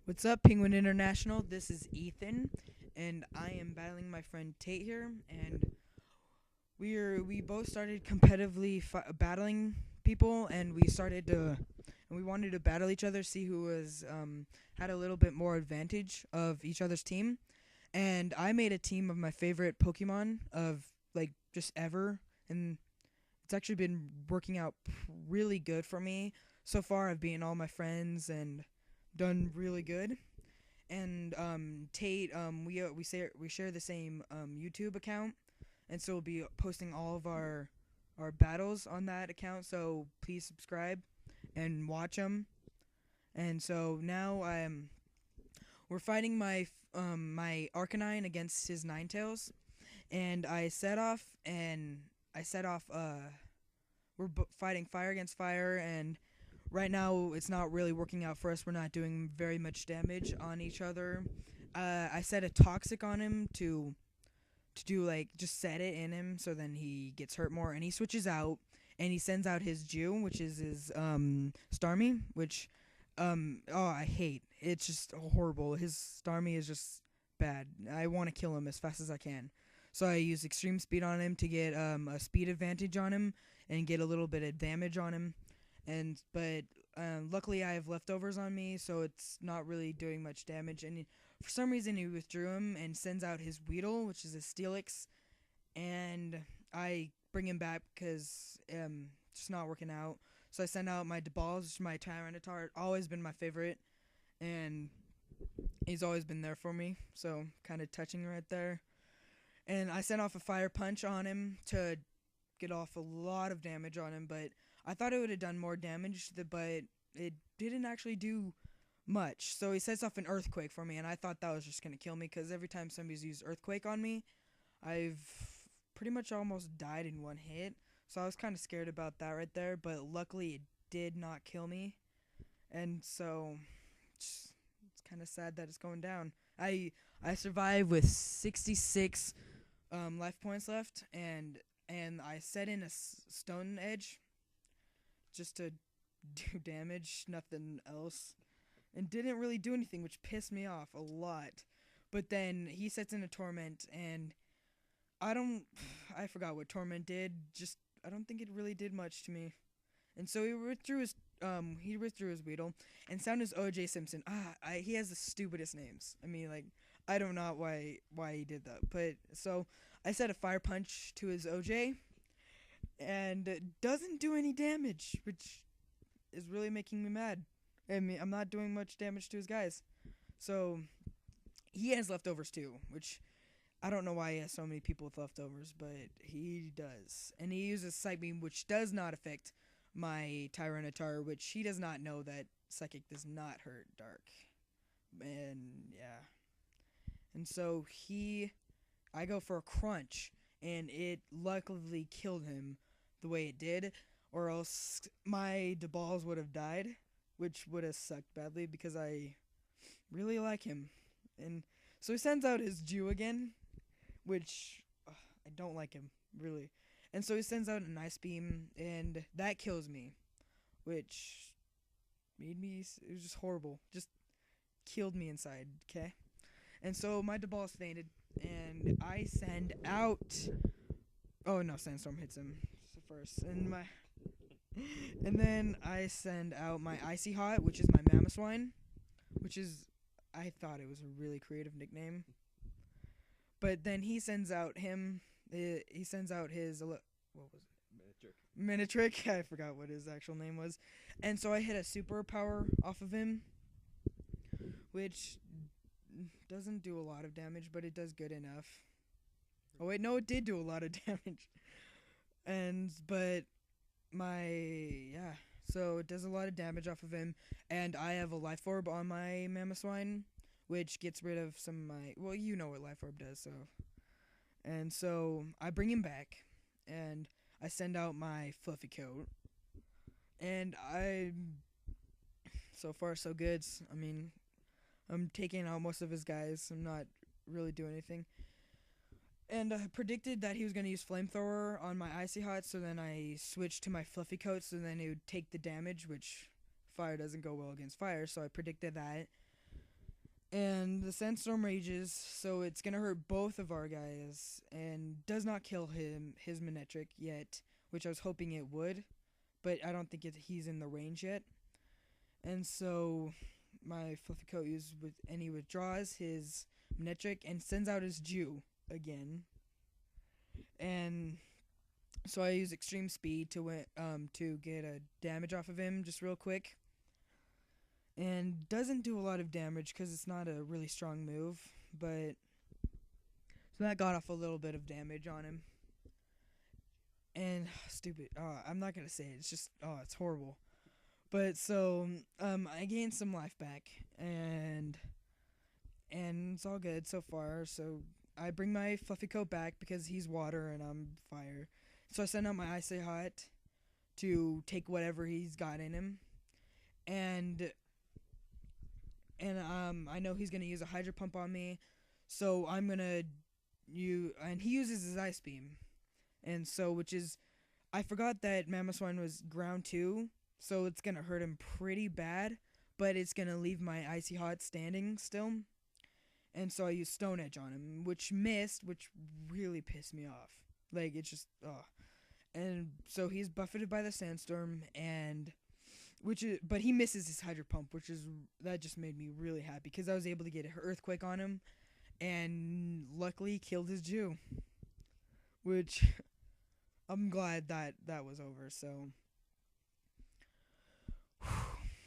What's up, Penguin International? This is Ethan, and I am battling my friend Tate here. And we both started competitively battling people, and we wanted to battle each other, see who was had a little bit more advantage of each other's team. And I made a team of my favorite Pokemon of like just ever, and it's actually been working out really good for me so far. I've beaten all my friends and done really good. And Tate, we share the same YouTube account, and so we'll be posting all of our battles on that account. So please subscribe and watch them. And so now we're fighting my Arcanine against his Ninetales, and I set off fighting fire against fire, and right now it's not really working out for us. We're not doing very much damage on each other. I set a toxic on him to do like just set it in him so then he gets hurt more, and he switches out and he sends out his Jew, which is his Starmie, which I hate. It's just horrible. His Starmie is just bad. I want to kill him as fast as I can. So I use extreme speed on him to get a speed advantage on him and get a little bit of damage on him. And but luckily I have leftovers on me, so it's not really doing much damage. And for some reason he withdrew him and sends out his Weedle, which is a Steelix, and I bring him back because it's not working out. So I send out my Deballs, which is my Tyranitar, always been my favorite, and he's always been there for me. So kind of touching right there. And I sent off a Fire Punch on him to get off a lot of damage on him, but I thought it would have done more damage, but it didn't actually do much. So he sets off an Earthquake for me, and I thought that was just going to kill me because every time somebody's used Earthquake on me, I've pretty much almost died in one hit. So I was kind of scared about that right there, but luckily it did not kill me. And so it's kind of sad that it's going down. I survived with 66 life points left, and I set in a Stone Edge just to do damage, nothing else, and didn't really do anything, which pissed me off a lot. But then he sets in a Torment, and I don't, I forgot what Torment did. Just I don't think it really did much to me. And so he withdrew his Weedle and sound his OJ Simpson. He has the stupidest names. I mean, like, I don't know why he did that, but so I set a Fire Punch to his OJ, and it doesn't do any damage, which is really making me mad. I mean, I'm not doing much damage to his guys. So he has leftovers too, which I don't know why he has so many people with leftovers, but he does. And he uses Psych Beam, which does not affect my Tyranitar, which he does not know that Psychic does not hurt Dark. And yeah. And so I go for a Crunch, and it luckily killed him the way it did, or else my Deballs would have died, which would have sucked badly because I really like him. And so he sends out his Jew again, which I don't like him, really. And so he sends out an Ice Beam, and that kills me, which it was just horrible. Just killed me inside, okay? And so my Deballs fainted, and I send out. Oh no, Sandstorm hits him first, and then I send out my Icy Hot, which is my Mamoswine, which is I thought it was a really creative nickname. But then he sends out his what was it? Minitrick. I forgot what his actual name was, and so I hit a superpower off of him, which doesn't do a lot of damage, but it does good enough. Oh wait, no, it did do a lot of damage. But so it does a lot of damage off of him, and I have a Life Orb on my Mamoswine, which gets rid of some of my, well, you know what Life Orb does, so. And so I bring him back, and I send out my Fluffy Coat, and so far so good. I mean, I'm taking out most of his guys. I'm not really doing anything. And I predicted that he was going to use Flamethrower on my Icy Hot, so then I switched to my Fluffy Coat, so then it would take the damage, which fire doesn't go well against fire, so I predicted that. And the sandstorm rages, so it's gonna hurt both of our guys, and does not kill his Manetric yet, which I was hoping it would, but I don't think he's in the range yet. And so my fluffy coat uses and he withdraws his Manetric and sends out his Jew again. And so I use extreme speed to get a damage off of him just real quick, and doesn't do a lot of damage because it's not a really strong move, but so that got off a little bit of damage on him. And stupid, I'm not gonna say it. It's just it's horrible. But so I gained some life back, and it's all good so far. So I bring my fluffy coat back because he's water and I'm fire. So I send out my Icy Hot to take whatever he's got in him, and I know he's gonna use a Hydro Pump on me, so I'm gonna and he uses his Ice Beam, and so which is I forgot that Mamoswine was ground too, so it's gonna hurt him pretty bad, but it's gonna leave my Icy Hot standing still, and so I use Stone Edge on him, which missed, which really pissed me off. Like it's just and so he's buffeted by the sandstorm, and but he misses his Hydro Pump, that just made me really happy because I was able to get an Earthquake on him, and luckily killed his Jew, which I'm glad that was over. So,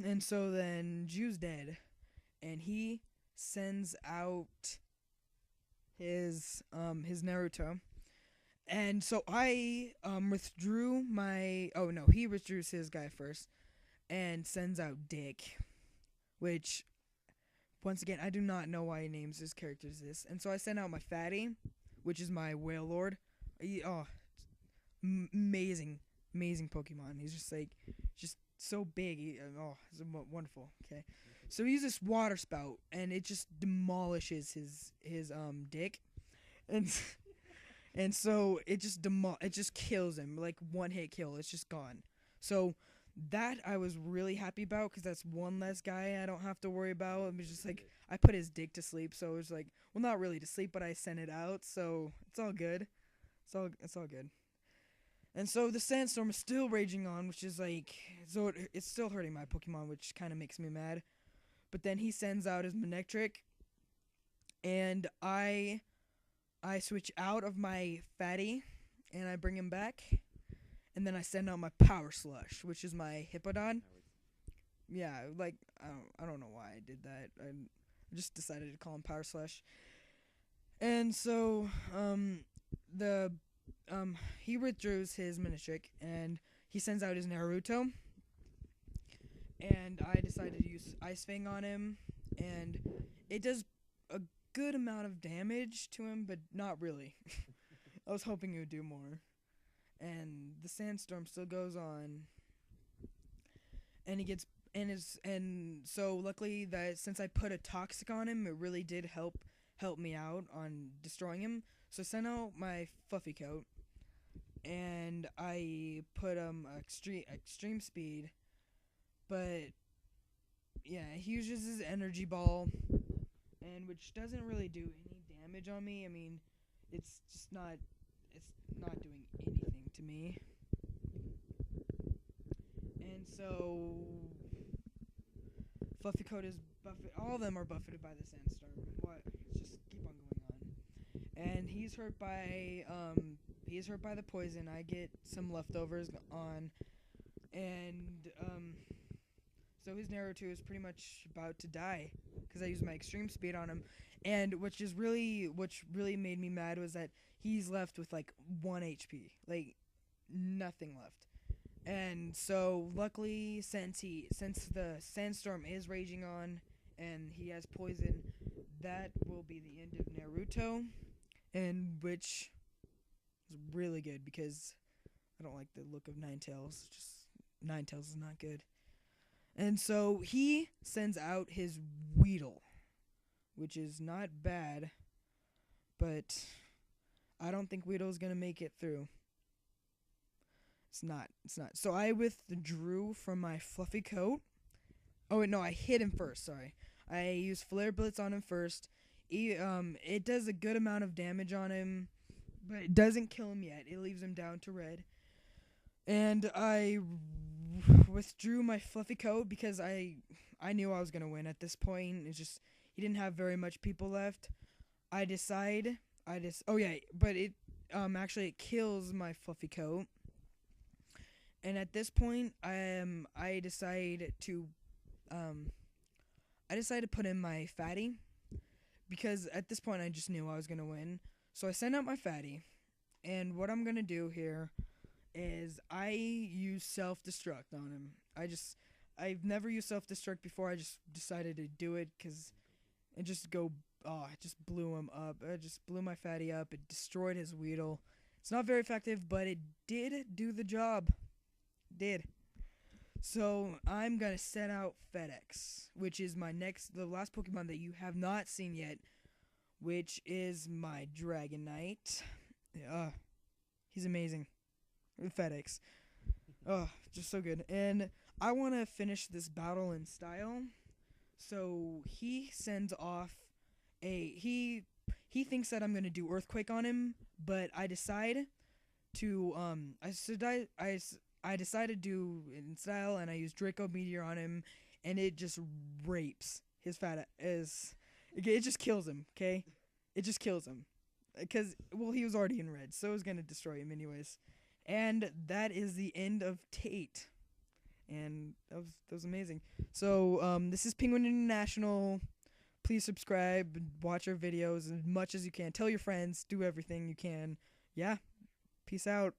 and so then Jew's dead, and he sends out his Naruto. And so I withdrew my he withdrews his guy first and sends out Dick, which once again I do not know why he names his characters this. And so I sent out my Fatty, which is my Whale Lord. Amazing Pokemon. He's just so big. He's wonderful. Okay, so he uses Water Spout and it just demolishes his Dick, and and so it just kills him, like one hit kill. It's just gone. So that I was really happy about because that's one less guy I don't have to worry about. It was just like I put his Dick to sleep, so it was like, well, not really to sleep, but I sent it out, so it's all good. It's all good. And so the sandstorm is still raging on, which is like, so it's still hurting my Pokemon, which kind of makes me mad. But then he sends out his Manectric, and I switch out of my Fatty, and I bring him back, and then I send out my Power Slush, which is my Hippodon. Yeah, like I don't know why I did that. I just decided to call him Power Slush. And so he withdraws his Manectric, and he sends out his Naruto, and I decided to use Ice Fang on him, and it does a good amount of damage to him, but not really. I was hoping it would do more. And the sandstorm still goes on, and so luckily that since I put a Toxic on him, it really did help me out on destroying him. So I sent out my Fluffy Coat, and I put extreme speed, but yeah, he uses his Energy Ball, and which doesn't really do any damage on me. I mean, it's not doing anything to me. And so Fluffy Coat is buffeted. All of them are buffeted by the sandstorm. What? Let's just keep on going on. And he's hurt by the poison. I get some leftovers on, and so his Naruto is pretty much about to die because I used my extreme speed on him. And which really made me mad was that he's left with like 1 HP, like nothing left. And so luckily, since the sandstorm is raging on and he has poison, that will be the end of Naruto, and which is really good because I don't like the look of Ninetales. Just Ninetales is not good. And so he sends out his Weedle, which is not bad, but I don't think Weedle's gonna make it through. It's not. So I withdrew from my Fluffy Coat. Oh wait, no, I hit him first. Sorry, I use Flare Blitz on him first. It does a good amount of damage on him, but it doesn't kill him yet. It leaves him down to red. And I withdrew my fluffy coat because I knew I was gonna win at this point. It's just he didn't have very much people left. Oh yeah, but it actually it kills my fluffy coat. And at this point, I decide to put in my fatty because at this point I just knew I was gonna win. So I send out my fatty, and what I'm gonna do here is I use self-destruct on him. I've never used self-destruct before. I just decided to do it because it just blew him up. It just blew my fatty up. It destroyed his Weedle. It's not very effective, but it did do the job. Did. So I'm gonna set out FedEx, which is the last Pokemon that you have not seen yet, which is my Dragonite. He's amazing. FedEx. Just so good. And I want to finish this battle in style. So he sends off he thinks that I'm going to do Earthquake on him, but I decide to I decided to do it in style, and I use Draco Meteor on him, and it just rapes his it just kills him, okay? It just kills him. Because, well, he was already in red, so it was going to destroy him anyways. And that is the end of Tate. And that was amazing. So, this is Penguin International. Please subscribe, watch our videos as much as you can. Tell your friends, do everything you can. Yeah, peace out.